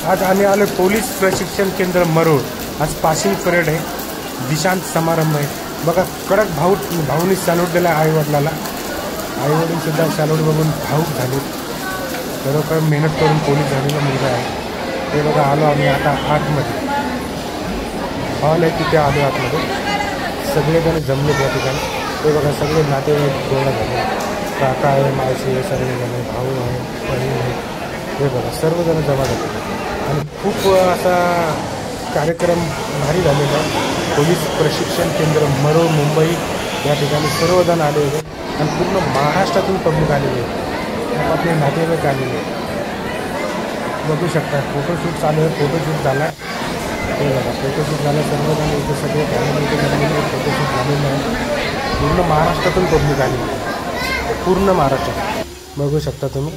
आज आम्ही आलो पोलीस प्रशिक्षण केंद्र मरोड। आज पासिंग परेड आहे, दीक्षांत समारंभ आहे। बघा कडक भाऊनी सॅल्यूट दिला आईवडिलाला। आईवडील सुद्धा सॅल्यूट बघून भाऊक झाले। खरोखर मेहनत करून पोलीस झालेला मुलगा आहे। ते बघा आलो आम्ही आता आतमध्ये, हॉल आहे तिथे आलो आतमध्ये। सगळेजण जमले त्या ठिकाणी। ते बघा सगळे नातेवाईक गोळा झाले, काका आहे, मावशी आहे, सर्वजण भाऊ आहे, बहीण आहे। हे बघा सर्वजण जमा झाले आणि खूप असा कार्यक्रम भारी झालेला आहे। पोलीस प्रशिक्षण केंद्र मरोड मुंबई या ठिकाणी सर्वजण आले होते आणि पूर्ण महाराष्ट्रातून पब्लिक आलेले आहे, आपले नातेवाईक आलेले बघू शकता। फोटोशूट चालू आहे, फोटोशूट झाला हे बघा, फोटोशूट झालं। सर्वजण इथे सगळे फॅमिली झालेले फोटोशूट झालेलं आहे। पूर्ण महाराष्ट्रातून पब्लिक आलेली आहे, पूर्ण महाराष्ट्रात बघू शकता तुम्ही।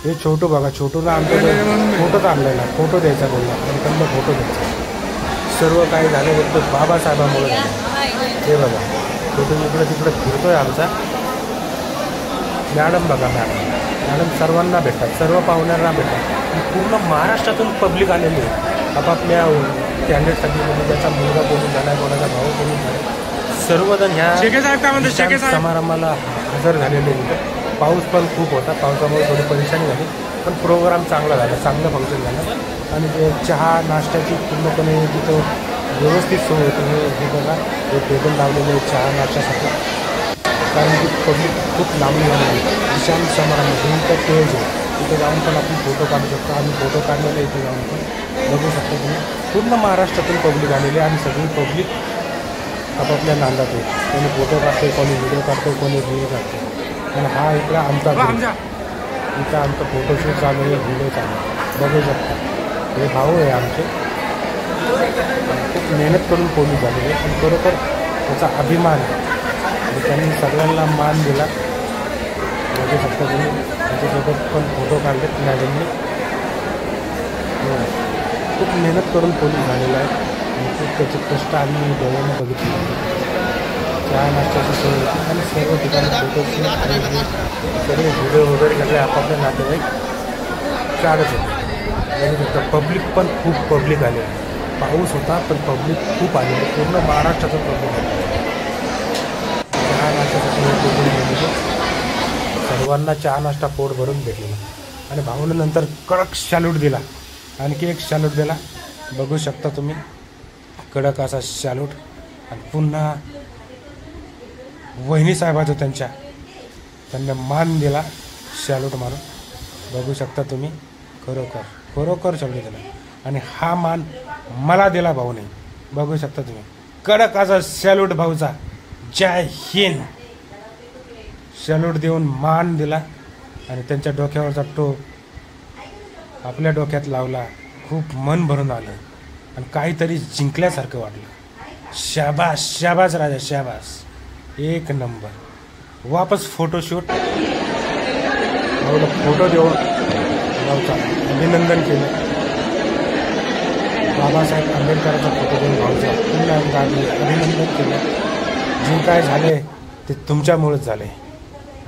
हे छोटू बघा, छोटूला आमच्याकडे फोटोच आणलेला, फोटो द्यायचा बोलला आणि त्यांना फोटो द्यायचा। सर्व काही झालं फक्त बाबासाहेबांमुळे झालं। हे बघा छोटू इकडं तिकडं फिरतोय आमचा। मॅडम बघा, मॅडम सर्वांना भेटतात, सर्व पाहुण्यांना भेटतात। पूर्ण महाराष्ट्रातून पब्लिक आलेली आहे आपापल्या कॅन्डिडेटसाठी। ज्याचा मुलगा पोलीस झाला आहे, कोणाचा भाऊ पोलीस झाला आहे, सर्वजण ह्या समारंभाला हजर झालेले होते। पाऊस पण खूप होता, पावसामुळे थोडी परेशानी झाली, पण प्रोग्राम चांगला झाला, चांगलं फंक्शन झालं। आणि ते चहा नाश्त्याची पूर्णपणे तिथं व्यवस्थित सोय होती। हे बघा हे टेबल लावलेलं आहे चहा नाश्त्यासाठी, कारण की पब्लिक खूप लांबून झालेली आहे। दीक्षांत समारंभ इथं स्टेज आहे, तिथे जाऊन पण आपण फोटो काढू शकतो। आम्ही फोटो काढलेले इथे जाऊन पण बघू शकतो तुम्ही। पूर्ण महाराष्ट्रातून पब्लिक आलेली आहे आणि सगळी पब्लिक आपापल्या नांदात आहे। कोणी फोटो काढतो, कोणी व्हिडिओ काढतो, कोणी रील काढतो। आणि हा इकडं आमचा इथं आमचं फोटोशूट चालू आहे, व्हिडिओ चालू आहे, बघू शकता। हे भाऊ आहे आमचे, खूप मेहनत करून पोलीस झालेले पण खरोखर त्याचा अभिमान आहे। त्यांनी सगळ्यांना मान दिला, बघू शकता तुम्ही। त्याच्यासोबत पण फोटो काढलेत मॅडमनी। खूप मेहनत करून पोलीस झालेला आहे आणि खूप त्याचे कष्ट आम्ही डोळ्याने बघितले। चहा नाश्त्याची सोय होती आणि सर्व ठिकाणी फोटोशूट आणि सगळे व्हिडिओ वगैरे सगळे आपापल्या नातेवाईक काढत होते। बघू शकता पब्लिक पण खूप पब्लिक आले। पाऊस होता पण पब्लिक खूप आले, पूर्ण महाराष्ट्राचं पब्लिक आले। चहा नाश्त्यासाठी सर्वांना चहा नाश्ता पोट भरून भेटलेला आणि भाऊनं नंतर कडक सॅल्यूट दिला, आणखी एक सॅल्यूट दिला, बघू शकता तुम्ही। कडक असा सॅल्यूट आणि पुन्हा वहिनी साहेबाचं त्यांना मान दिला सॅल्यूट मारून, बघू शकता तुम्ही। खरोखर सॅल्यूट दिला आणि हा मान मला दिला भाऊने, बघू शकता तुम्ही। कडक असा सॅल्यूट भाऊचा, जय हिंद। सॅल्यूट देऊन मान दिला आणि त्यांच्या डोक्यावरचा टोप आपल्या डोक्यात लावला। खूप मन भरून आलं आणि काहीतरी जिंकल्यासारखं वाटलं। शाबास शाबास राजा, शाबास, एक नंबर। वापस फोटोशूट, फोटो देऊन भाऊचा अभिनंदन केलं। बाबासाहेब आंबेडकरांचा फोटो देऊन भाऊचा पुन्हा अभिनंदन केलं। जे काय झाले ते तुमच्यामुळेच झाले।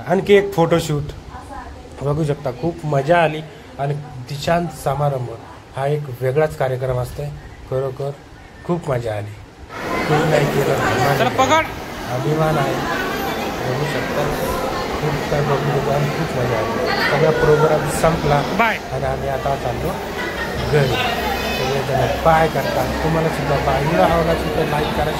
आणखी एक फोटोशूट, बघू शकता। खूप मजा आली आणि दीक्षांत समारंभ हा एक वेगळाच कार्यक्रम असतो। खरोखर खूप मजा आली। खूप नाही केलं, अभिमान आहे, बघू शकता। खूप काय बघू आणि खूप मजा आली। सगळा प्रोग्राम संपला आणि आम्ही आता चाललो घरी। सगळेजण बाय करतात, तुम्हाला सुद्धा बाय आवडला सुद्धा लाईक करा।